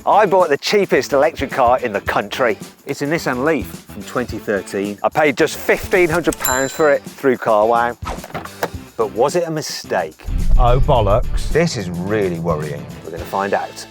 I bought the cheapest electric car in the country. It's a Nissan Leaf from 2013. I paid just £1,500 for it through Carwow. But was it a mistake? Oh bollocks. This is really worrying. We're going to find out.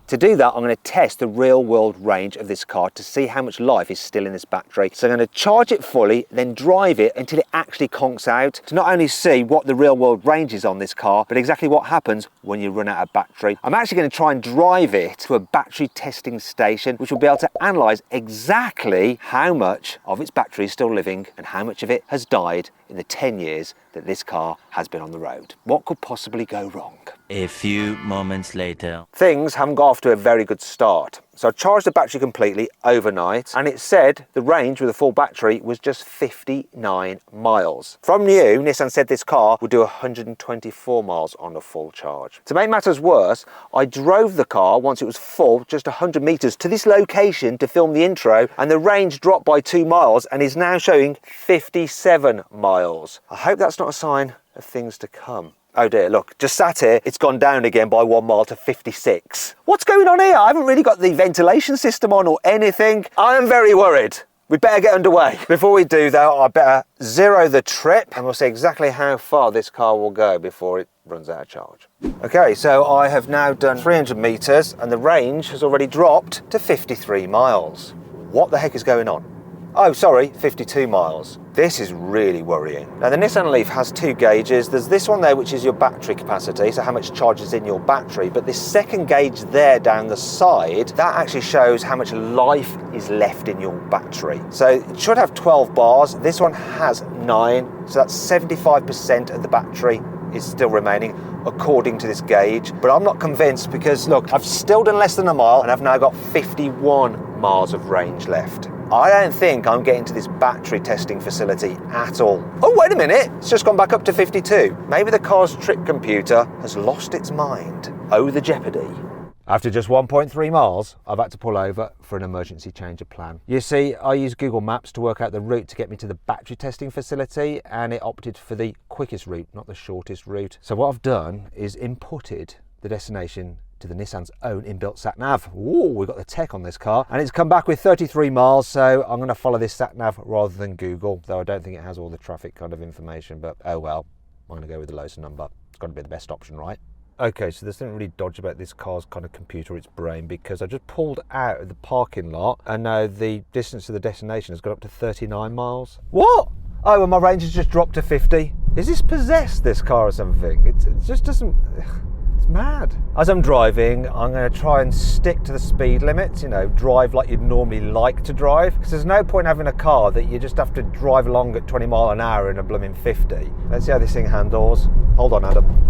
To do that, I'm going to test the real-world range of this car to see how much life is still in this battery. So I'm going to charge it fully, then drive it until it actually conks out, to not only see what the real-world range is on this car, but exactly what happens when you run out of battery. I'm actually going to try and drive it to a battery testing station, which will be able to analyse exactly how much of its battery is still living and how much of it has died in the 10 years that this car has been on the road. What could possibly go wrong? A few moments later. Things haven't got off to a very good start. So I charged the battery completely overnight and it said the range with a full battery was just 59 miles. From new, Nissan said this car would do 124 miles on a full charge. To make matters worse, I drove the car once it was full, just 100 metres to this location to film the intro, and the range dropped by 2 miles and is now showing 57 miles. I hope that's not a sign of things to come. Oh dear, look, just sat here, it's gone down again by 1 mile to 56. What's going on here? I haven't really got the ventilation system on or anything. I am very worried. We better get underway. Before we do though, I better zero the trip and we'll see exactly how far this car will go before it runs out of charge. Okay, so I have now done 300 metres and the range has already dropped to 53 miles. What the heck is going on? Oh, sorry, 52 miles. This is really worrying. Now, the Nissan Leaf has 2 gauges. There's this one there, which is your battery capacity, so how much charge is in your battery. But this second gauge there down the side, that actually shows how much life is left in your battery. So it should have 12 bars. This one has 9, so that's 75% of the battery is still remaining according to this gauge. But I'm not convinced because, look, I've still done less than a mile and I've now got 51 miles of range left. I don't think I'm getting to this battery testing facility at all. Oh, wait a minute, it's just gone back up to 52. Maybe the car's trick computer has lost its mind. Oh, the jeopardy. After just 1.3 miles, I've had to pull over for an emergency change of plan. You see, I used Google Maps to work out the route to get me to the battery testing facility, and it opted for the quickest route, not the shortest route. So what I've done is inputted the destination to the Nissan's own inbuilt sat-nav. Ooh, we've got the tech on this car, and it's come back with 33 miles, so I'm going to follow this sat-nav rather than Google, though I don't think it has all the traffic kind of information, but oh well, I'm going to go with the lowest number. It's got to be the best option, right? Okay, so there's nothing really dodgy about this car's kind of computer, its brain, because I just pulled out of the parking lot, and now the distance to the destination has got up to 39 miles. What? Oh, and my range has just dropped to 50. Is this possessed, this car, or something? It just doesn't... It's mad. As I'm driving, I'm going to try and stick to the speed limits, you know, drive like you'd normally like to drive. Because there's no point having a car that you just have to drive along at 20 mile an hour in a blooming 50. Let's see how this thing handles. Hold on, Adam.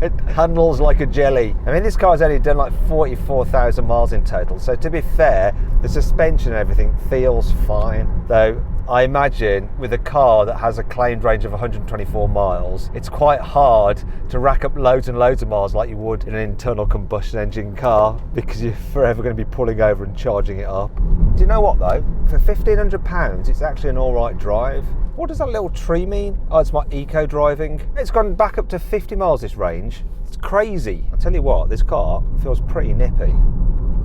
It handles like a jelly. I mean, this car's only done like 44,000 miles in total. So to be fair, the suspension and everything feels fine. Though, I imagine with a car that has a claimed range of 124 miles, it's quite hard to rack up loads and loads of miles like you would in an internal combustion engine car, because you're forever going to be pulling over and charging it up. Do you know what though? For £1,500, it's actually an alright drive. What does that little tree mean? Oh, it's my eco driving. It's gone back up to 50 miles this range. It's crazy. I'll tell you what, this car feels pretty nippy.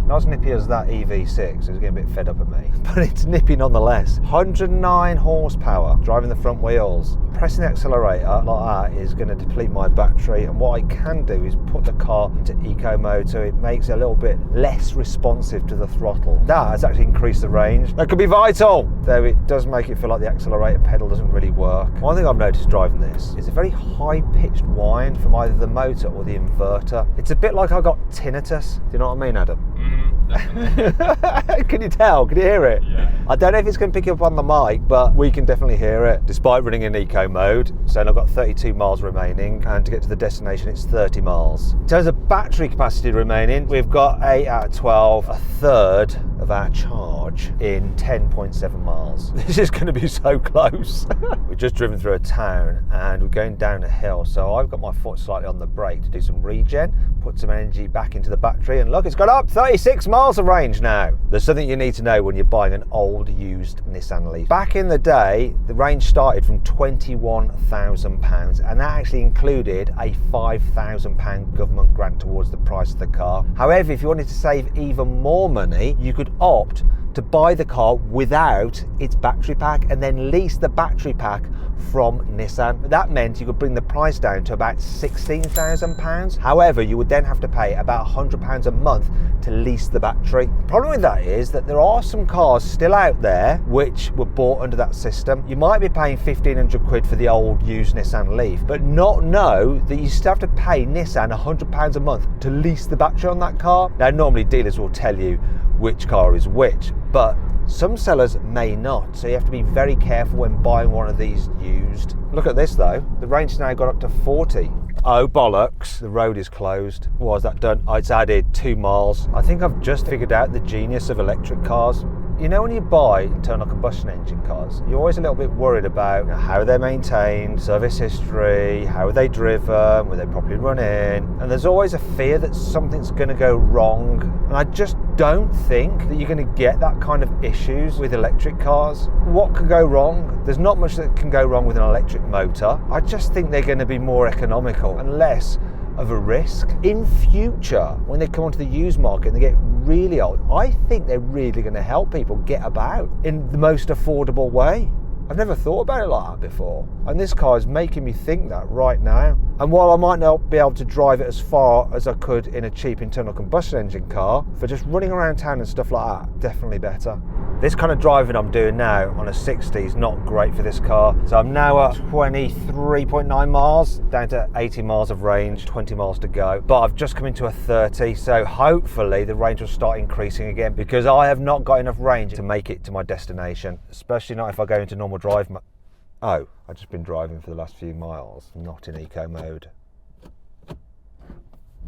Not as nippy as that EV6, it's getting a bit fed up at me, but it's nippy nonetheless. 109 horsepower, driving the front wheels. Pressing the accelerator like that is going to deplete my battery, and what I can do is put the car into eco mode so it makes it a little bit less responsive to the throttle. That has actually increased the range. That could be vital, though it does make it feel like the accelerator pedal doesn't really work. One thing I've noticed driving this is a very high-pitched whine from either the motor or the inverter. It's a bit like I got tinnitus. Do you know what I mean, Adam? Can you tell? Can you hear it? Yeah. I don't know if it's going to pick up on the mic, but we can definitely hear it, despite running in eco mode. So I've got 32 miles remaining, and to get to the destination, it's 30 miles. In terms of battery capacity remaining, we've got 8 out of 12, a third of our charge in 10.7 miles. This is going to be so close. We've just driven through a town and we're going down a hill, so I've got my foot slightly on the brake to do some regen, put some energy back into the battery, and look, it's got up 36 miles of range now. There's something you need to know when you're buying an old used Nissan Leaf. Back in the day, the range started from £21,000, and that actually included a £5,000 government grant towards the price of the car. However, if you wanted to save even more money, you could opt to buy the car without its battery pack and then lease the battery pack from Nissan. That meant you could bring the price down to about £16,000. However, you would then have to pay about £100 a month to lease the battery. The problem with that is that there are some cars still out there which were bought under that system. You might be paying 1,500 quid for the old used Nissan Leaf, but not know that you still have to pay Nissan £100 a month to lease the battery on that car. Now, normally dealers will tell you which car is which, but some sellers may not, so you have to be very careful when buying one of these used. Look at this though, the range has now got up to 40. Oh bollocks, the road is closed. What has that done? Oh, it's added 2 miles. I think I've just figured out the genius of electric cars. You know, when you buy internal combustion engine cars, you're always a little bit worried about how they're maintained, service history, how are they driven, were they properly run in, and there's always a fear that something's going to go wrong. And I just don't think that you're going to get that kind of issues with electric cars. What could go wrong? There's not much that can go wrong with an electric motor. I just think they're going to be more economical and less of a risk. In future, when they come onto the used market and they get really old, I think they're really going to help people get about in the most affordable way. I've never thought about it like that before, and this car is making me think that right now. And while I might not be able to drive it as far as I could in a cheap internal combustion engine car, for just running around town and stuff like that, definitely better. This kind of driving I'm doing now on a 60 is not great for this car. So I'm now at 23.9 miles, down to 80 miles of range, 20 miles to go. But I've just come into a 30, so hopefully the range will start increasing again, because I have not got enough range to make it to my destination, especially not if I go into normal drive mode. Oh, I've just been driving for the last few miles, not in eco mode.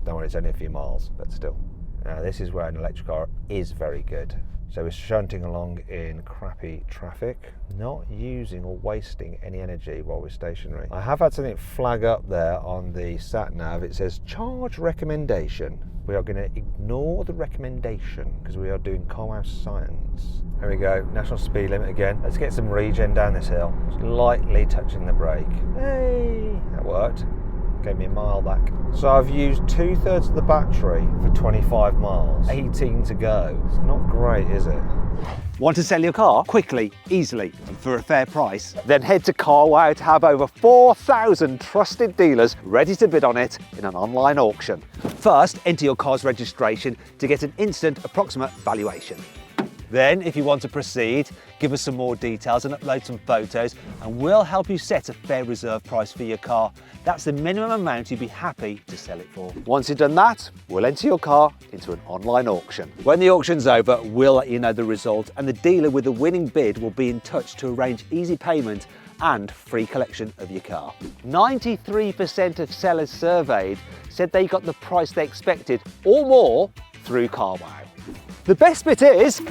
Don't worry, it's only a few miles, but still. Now this is where an electric car is very good. So we're shunting along in crappy traffic, not using or wasting any energy while we're stationary. I have had something flag up there on the sat nav. It says charge recommendation. We are going to ignore the recommendation because we are doing Carwow science. There we go, national speed limit again. Let's get some regen down this hill. Just lightly touching the brake. Hey, that worked. Gave me a mile back. So I've used 2/3 of the battery for 25 miles, 18 to go. It's not great, is it? Want to sell your car quickly, easily, and for a fair price? Then head to Carwow to have over 4,000 trusted dealers ready to bid on it in an online auction. First, enter your car's registration to get an instant approximate valuation. Then, if you want to proceed, give us some more details and upload some photos, and we'll help you set a fair reserve price for your car. That's the minimum amount you'd be happy to sell it for. Once you've done that, we'll enter your car into an online auction. When the auction's over, we'll let you know the result, and the dealer with the winning bid will be in touch to arrange easy payment and free collection of your car. 93% of sellers surveyed said they got the price they expected or more through Carwow. The best bit is,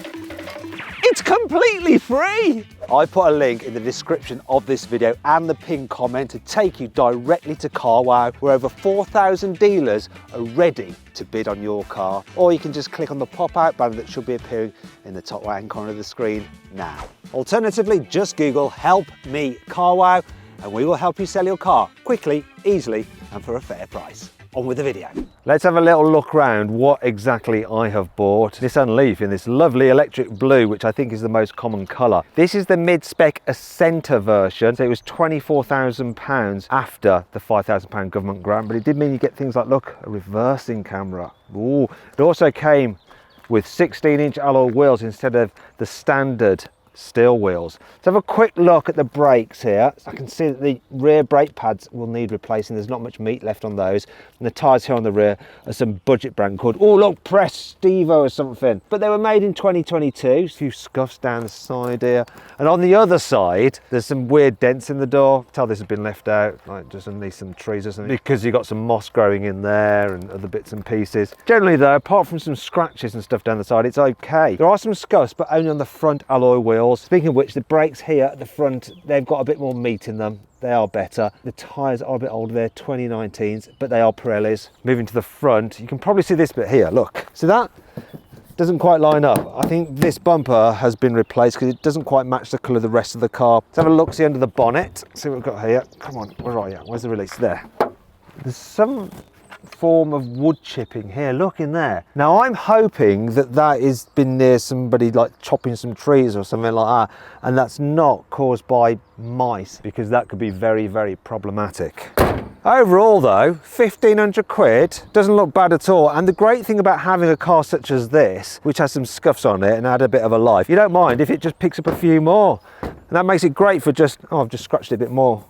it's completely free! I put a link in the description of this video and the pinned comment to take you directly to Carwow, where over 4,000 dealers are ready to bid on your car. Or you can just click on the pop-out banner that should be appearing in the top right-hand corner of the screen now. Alternatively, just Google "Help Me Carwow" and we will help you sell your car quickly, easily, and for a fair price. On with the video. Let's have a little look around what exactly I have bought. Nissan Leaf in this lovely electric blue, which I think is the most common colour. This is the mid-spec Ascenta version, so it was £24,000 after the £5,000 government grant, but it did mean you get things like, look, a reversing camera. Ooh. It also came with 16-inch alloy wheels instead of the standard steel wheels. Let's have a quick look at the brakes here. I can see that the rear brake pads will need replacing. There's not much meat left on those. And the tyres here on the rear are some budget brand called, oh look, Prestivo or something. But they were made in 2022. A few scuffs down the side here. And on the other side, there's some weird dents in the door. Tell this has been left out, like just underneath some trees or something, because you've got some moss growing in there and other bits and pieces. Generally though, apart from some scratches and stuff down the side, it's okay. There are some scuffs, but only on the front alloy wheel. miles. Speaking of which, the brakes here at the front, they've got a bit more meat in them. They are better. The tyres are a bit older, they're 2019s, but they are Pirellis. Moving to the front, you can probably see this bit here, look. See that? Doesn't quite line up. I think this bumper has been replaced because it doesn't quite match the colour of the rest of the car. Let's have a look, see under the bonnet, see what we've got here. Come on, where are you? Where's the release? There. There's some form of wood chipping here, look in there. Now I'm hoping that that has been near somebody like chopping some trees or something like that, and that's not caused by mice, because that could be very, very problematic. Overall though, 1,500 quid doesn't look bad at all. And the great thing about having a car such as this, which has some scuffs on it and had a bit of a life, you don't mind if it just picks up a few more. And that makes it great for just, oh, I've just scratched it a bit more.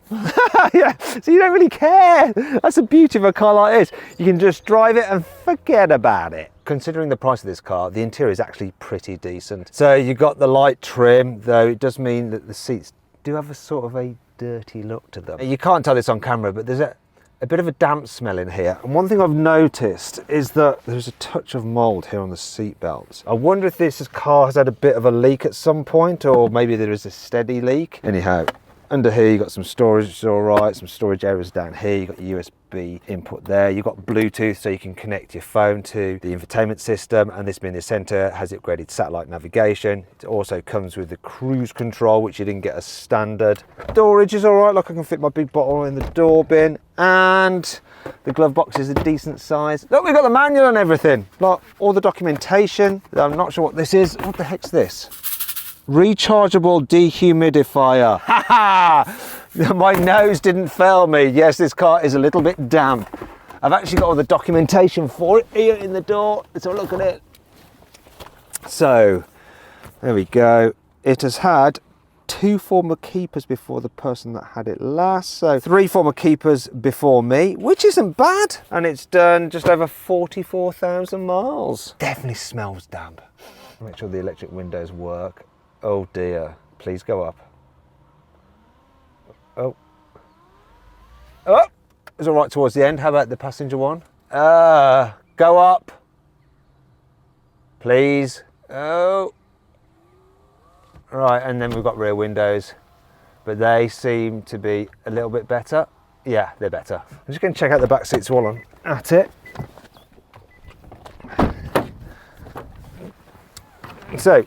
Yeah, so you don't really care. That's the beauty of a car like this. You can just drive it and forget about it. Considering the price of this car, the interior is actually pretty decent. So you've got the light trim, though it does mean that the seats do have a sort of a dirty look to them. You can't tell this on camera, but there's a bit of a damp smell in here. And one thing I've noticed is that there's a touch of mould here on the seat belts. I wonder if this car has had a bit of a leak at some point, or maybe there is a steady leak. Anyhow, under here you've got some storage, it's all right, some storage areas down here. You've got USB input there. You've got Bluetooth, so you can connect your phone to the infotainment system, and this being the centre has upgraded satellite navigation. It also comes with the cruise control, which you didn't get as standard. Storage is all right, look, I can fit my big bottle in the door bin, and the glove box is a decent size. Look, we've got the manual and everything. Like all the documentation. I'm not sure what this is. What the heck's this? Rechargeable dehumidifier. Ha ha! My nose didn't fail me. Yes, this car is a little bit damp. I've actually got all the documentation for it here in the door. Let's have a look at it. So, there we go. It has had 2 former keepers before the person that had it last. So 3 former keepers before me, which isn't bad. And it's done just over 44,000 miles. Definitely smells damp. Make sure the electric windows work. Oh dear, please go up. Oh. Oh, it's all right towards the end. How about the passenger one? Go up. Please. Oh. Right, and then we've got rear windows, but they seem to be a little bit better. Yeah, they're better. I'm just going to check out the back seats while I'm at it. So,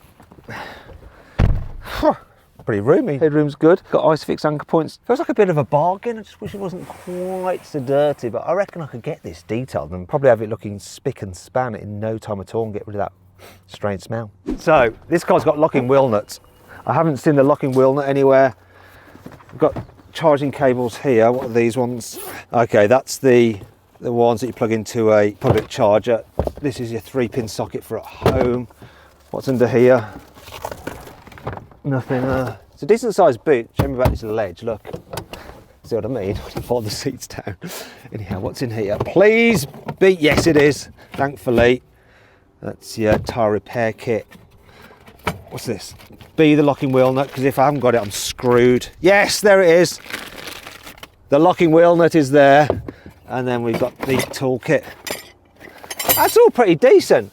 pretty roomy. Headroom's good. Got Isofix anchor points. Feels like a bit of a bargain. I just wish it wasn't quite so dirty, but I reckon I could get this detailed and probably have it looking spick and span in no time at all and get rid of that strange smell. So, this car's got locking wheel nuts. I haven't seen the locking wheel nut anywhere. I've got charging cables here. What are these ones? Okay, that's the ones that you plug into a public charger. This is your 3-pin socket for at home. What's under here? Nothing. It's a decent sized boot. Show me about this ledge, look. See what I mean? When you fold the seats down. Anyhow, what's in here? Please be, yes it is, thankfully. That's your tyre repair kit. What's this? Be the locking wheel nut, because if I haven't got it, I'm screwed. Yes, there it is. The locking wheel nut is there. And then we've got the toolkit. That's all pretty decent.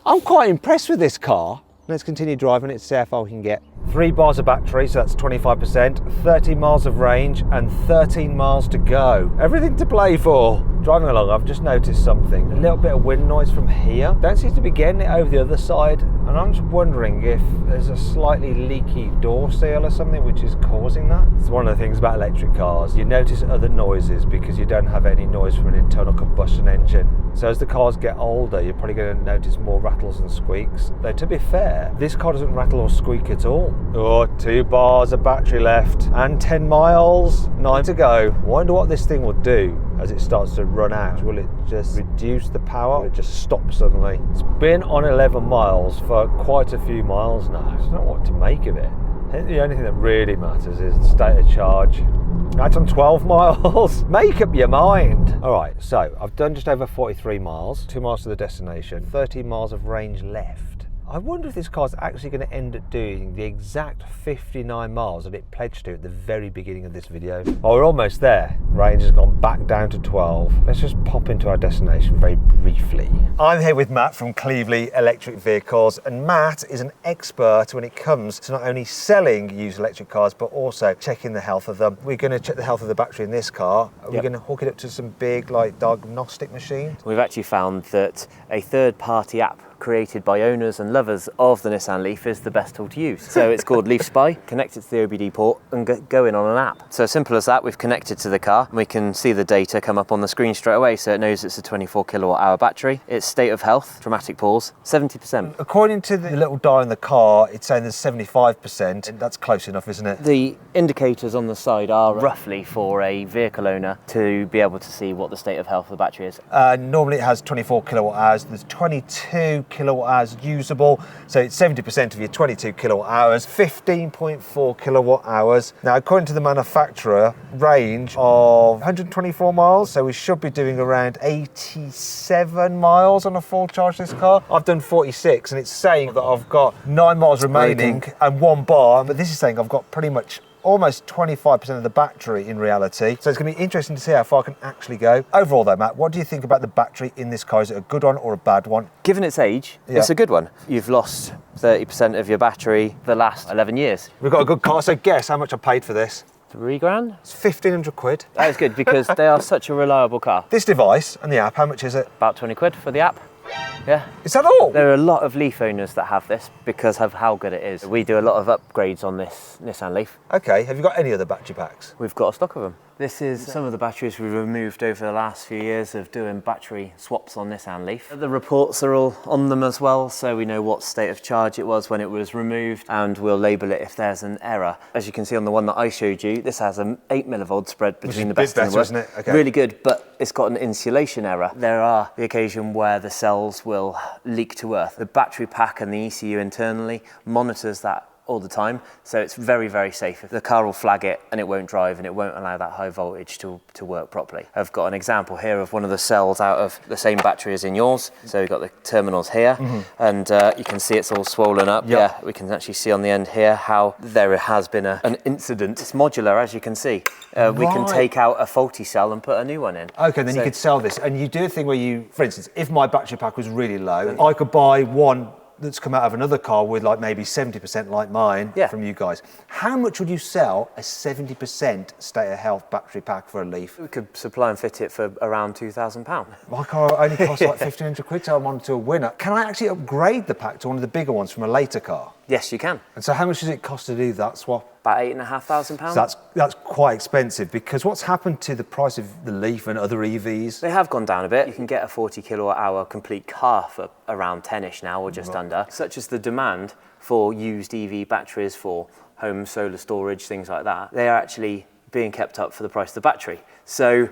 I'm quite impressed with this car. Let's continue driving it, see how far we can get. 3 bars of battery, so that's 25%, 30 miles of range and 13 miles to go. Everything to play for. Driving along, I've just noticed something. A little bit of wind noise from here. Don't seem to be getting it over the other side. And I'm just wondering if there's a slightly leaky door seal or something which is causing that. It's one of the things about electric cars. You notice other noises because you don't have any noise from an internal combustion engine. So as the cars get older, you're probably going to notice more rattles and squeaks. Though to be fair, this car doesn't rattle or squeak at all. Oh, 2 bars of battery left and 10 miles, 9 to go. Wonder what this thing will do as it starts to run out. Will it just reduce the power? Will it just stop suddenly? It's been on 11 miles for quite a few miles now. I don't know what to make of it. I think the only thing that really matters is the state of charge. That's on 12 miles. Make up your mind. All right, so I've done just over 43 miles, 2 miles to the destination, 30 miles of range left. I wonder if this car's actually going to end up doing the exact 59 miles that it pledged to at the very beginning of this video. Oh, we're almost there. Range has gone back down to 12. Let's just pop into our destination very briefly. I'm here with Matt from Cleveland Electric Vehicles, and Matt is an expert when it comes to not only selling used electric cars, but also checking the health of them. We're going to check the health of the battery in this car. We're going to hook it up to some big diagnostic machines. We've actually found that a third-party app created by owners and lovers of the Nissan Leaf is the best tool to use. So it's called Leaf Spy. Connect it to the OBD port and go in on an app. So simple as that, we've connected to the car and we can see the data come up on the screen straight away, so it knows it's a 24 kilowatt hour battery. Its state of health, dramatic pause, 70%. According to the little dial in the car, it's saying there's 75%, and that's close enough, isn't it? The indicators on the side are roughly for a vehicle owner to be able to see what the state of health of the battery is. Normally it has 24 kilowatt hours. There's 22 kilowatt hours usable, so it's 70% of your 22 kilowatt hours, 15.4 kilowatt hours. Now, according to the manufacturer, range of 124 miles, so we should be doing around 87 miles on a full charge this car. I've done 46, and it's saying that I've got 9 miles remaining and 1 bar, but this is saying I've got pretty much almost 25% of the battery in reality. So it's going to be interesting to see how far I can actually go. Overall though, Matt, what do you think about the battery in this car? Is it a good one or a bad one? Given its age, it's a good one. You've lost 30% of your battery the last 11 years. We've got a good car, so guess how much I paid for this? £3,000? It's 1,500 quid. That is good because they are such a reliable car. This device and the app, how much is it? About 20 quid for the app. Yeah. Is that all? There are a lot of Leaf owners that have this because of how good it is. We do a lot of upgrades on this Nissan Leaf. Okay, have you got any other battery packs? We've got a stock of them. This is some of the batteries we've removed over the last few years of doing battery swaps on Nissan Leaf. The reports are all on them as well, so we know what state of charge it was when it was removed, and we'll label it if there's an error. As you can see on the one that I showed you, this has an 8 millivolt spread between the best and the worst. Isn't it? Okay. Really good, but it's got an insulation error. There are the occasion where the cells will leak to earth. The battery pack and the ECU internally monitors that all the time, so it's very, very safe. The car will flag it and it won't drive and it won't allow that high voltage to work properly. I've got an example here of one of the cells out of the same battery as in yours. So we've got the terminals here, and you can see it's all swollen up. Yep. Yeah, we can actually see on the end here how there has been an incident. It's modular, as you can see. We can take out a faulty cell and put a new one in. Okay, then you could sell this, and you do a thing where you, for instance, if my battery pack was really low, I could buy one that's come out of another car with like maybe 70% like mine from you guys. How much would you sell a 70% state of health battery pack for a Leaf? We could supply and fit it for around £2,000. My car only costs like 1,500 quid, so I'm on to a winner. Can I actually upgrade the pack to one of the bigger ones from a later car? Yes, you can. And so how much does it cost to do that swap? About £8,500. So that's quite expensive, because what's happened to the price of the Leaf and other EVs? They have gone down a bit. You can get a 40 kilowatt hour complete car for around 10ish now, or just under. Such as the demand for used EV batteries for home solar storage, things like that, they are actually being kept up for the price of the battery. So,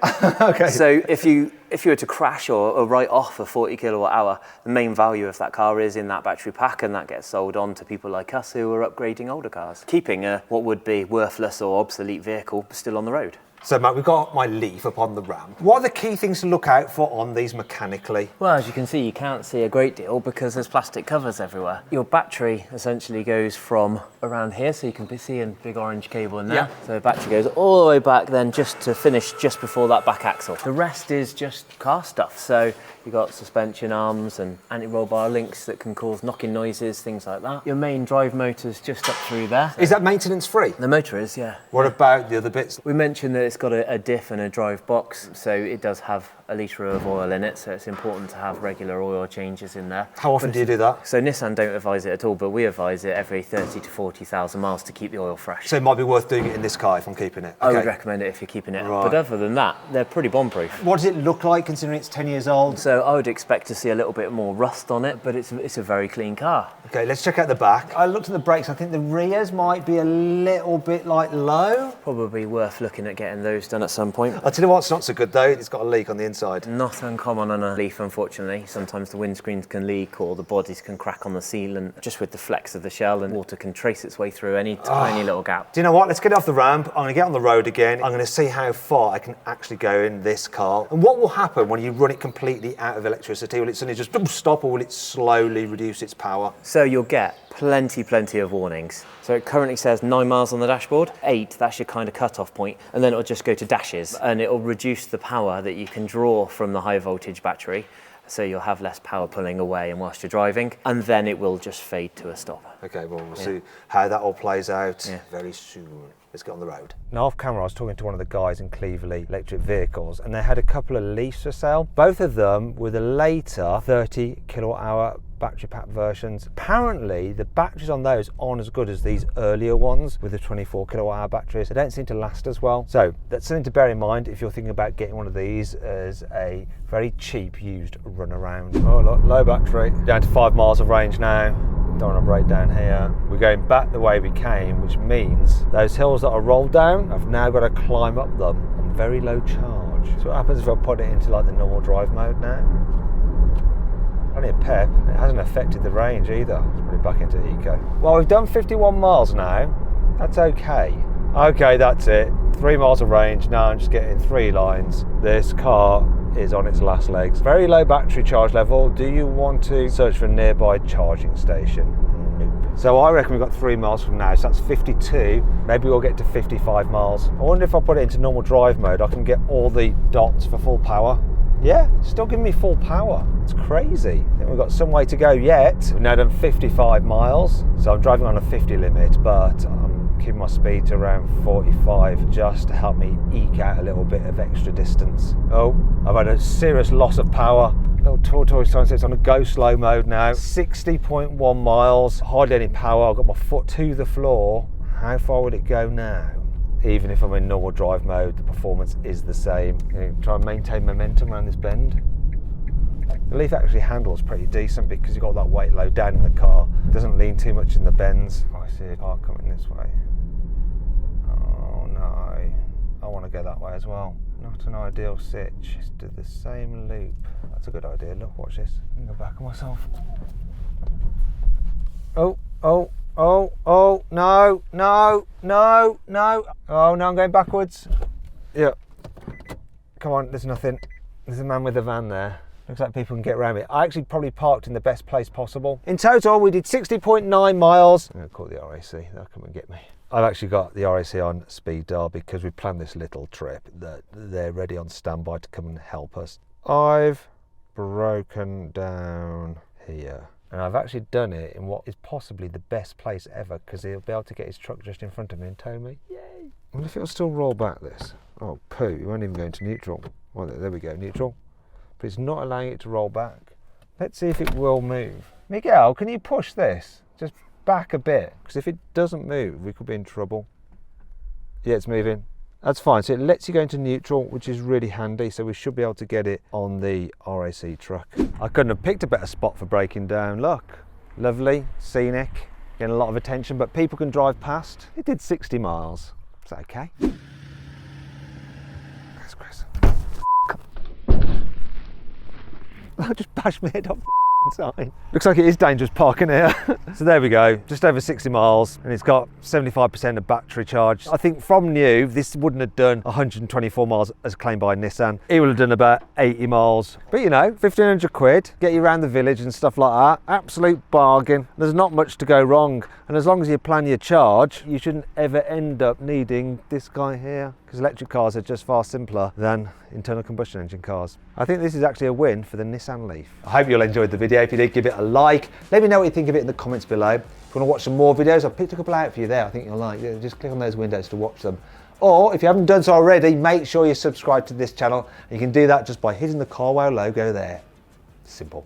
so if you were to crash or write off a 40 kilowatt hour, the main value of that car is in that battery pack, and that gets sold on to people like us who are upgrading older cars, keeping what would be worthless or obsolete vehicle still on the road. So Matt, we've got my Leaf up on the ramp. What are the key things to look out for on these mechanically? Well, as you can see, you can't see a great deal because there's plastic covers everywhere. Your battery essentially goes from around here, so you can see a big orange cable in there. Yeah. So the battery goes all the way back then just to finish just before that back axle. The rest is just car stuff. So you've got suspension arms and anti-roll bar links that can cause knocking noises, things like that. Your main drive motor's just up through there. Is that maintenance free? The motor is, yeah. What about the other bits? We mentioned that it's got a diff and a drive box, so it does have a litre of oil in it, so it's important to have regular oil changes in there. How often do you do that? So Nissan don't advise it at all, but we advise it every 30 to 40,000 miles to keep the oil fresh. So it might be worth doing it in this car if I'm keeping it. I would recommend it if you're keeping it. Right. But other than that, they're pretty bomb-proof. What does it look like considering it's 10 years old? So I would expect to see a little bit more rust on it, but it's a very clean car. Okay, let's check out the back. I looked at the brakes. I think the rears might be a little bit low. Probably worth looking at getting those done at some point. I'll tell you what's not so good though, it's got a leak on the inside. Not uncommon on a Leaf, unfortunately. Sometimes the windscreens can leak or the bodies can crack on the sealant just with the flex of the shell, and water can trace its way through any tiny little gap. Do you know what? Let's get off the ramp. I'm going to get on the road again. I'm going to see how far I can actually go in this car. And what will happen when you run it completely out of electricity? Will it suddenly just stop, or will it slowly reduce its power? So you'll get plenty of warnings. So it currently says 9 miles on the dashboard. 8, that's your kind of cut-off point, and then it'll just go to dashes, and it'll reduce the power that you can draw from the high voltage battery. So you'll have less power pulling away and whilst you're driving, and then it will just fade to a stop. Okay, well, we'll see how that all plays out very soon. Let's get on the road. Now, off camera, I was talking to one of the guys in Cleverley Electric Vehicles, and they had a couple of Leafs for sale. Both of them were the later 30 kilowatt hour battery pack versions. Apparently, the batteries on those aren't as good as these earlier ones with the 24 kilowatt hour batteries. They don't seem to last as well. So that's something to bear in mind if you're thinking about getting one of these as a very cheap used runaround. Oh look, low battery. Down to 5 miles of range now. Don't want to break down here. We're going back the way we came, which means those hills that are rolled down, I've now got to climb up them on very low charge. So what happens if I put it into like the normal drive mode now? Only a pep. It hasn't affected the range either. Let's put it back into eco. Well, we've done 51 miles now. That's okay. Okay, that's it. 3 miles of range. Now I'm just getting 3 lines. This car is on its last legs. Very low battery charge level. Do you want to search for a nearby charging station? Nope. So I reckon we've got 3 miles from now, so that's 52. Maybe we'll get to 55 miles. I wonder if I put it into normal drive mode, I can get all the dots for full power. Yeah, still giving me full power. It's crazy. I think we've got some way to go yet. We've now done 55 miles, so I'm driving on a 50 limit, but I'm keeping my speed to around 45 just to help me eke out a little bit of extra distance. Oh, I've had a serious loss of power. Little tortoise sign says it's on a go slow mode now. 60.1 miles, hardly any power. I've got my foot to the floor. How far would it go now? Even if I'm in normal drive mode, the performance is the same. Try and maintain momentum around this bend. The Leaf actually handles pretty decent because you've got that weight load down in the car. It doesn't lean too much in the bends. Oh, I see a car coming this way. Oh no, I want to go that way as well. Not an ideal sitch. Just do the same loop. That's a good idea. Look, watch this. I'm going to go back on myself. Oh, oh. Oh, oh, no, no, no, no. Oh, no, I'm going backwards. Yeah. Come on, there's nothing. There's a man with a van there. Looks like people can get around me. I actually probably parked in the best place possible. In total, we did 60.9 miles. I'm going to call the RAC. They'll come and get me. I've actually got the RAC on speed dial because we planned this little trip that they're ready on standby to come and help us. I've broken down here. And I've actually done it in what is possibly the best place ever because he'll be able to get his truck just in front of me and tow me. Yay! I wonder if it'll still roll back this. Oh, poo, it won't even go into neutral. Well, there we go, neutral. But it's not allowing it to roll back. Let's see if it will move. Miguel, can you push this? Just back a bit. Because if it doesn't move, we could be in trouble. Yeah, it's moving. That's fine. So it lets you go into neutral, which is really handy. So we should be able to get it on the RAC truck. I couldn't have picked a better spot for breaking down. Look, lovely, scenic, getting a lot of attention, but people can drive past. It did 60 miles. Is that okay? That's Chris. I just bashed my head off the sign. Looks like it is dangerous parking here. So there we go, just over 60 miles, and it's got 75% of battery charge. I think from new, this wouldn't have done 124 miles as claimed by Nissan. It would have done about 80 miles. But you know, 1,500 quid, get you around the village and stuff like that. Absolute bargain. There's not much to go wrong. And as long as you plan your charge, you shouldn't ever end up needing this guy here, because electric cars are just far simpler than internal combustion engine cars. I think this is actually a win for the Nissan Leaf. I hope you all enjoyed the video. If you did, give it a like. Let me know what you think of it in the comments below. If you want to watch some more videos, I've picked a couple out for you there. I think you'll like. Just click on those windows to watch them. Or if you haven't done so already, make sure you subscribe to this channel. You can do that just by hitting the Carwow logo there. Simple.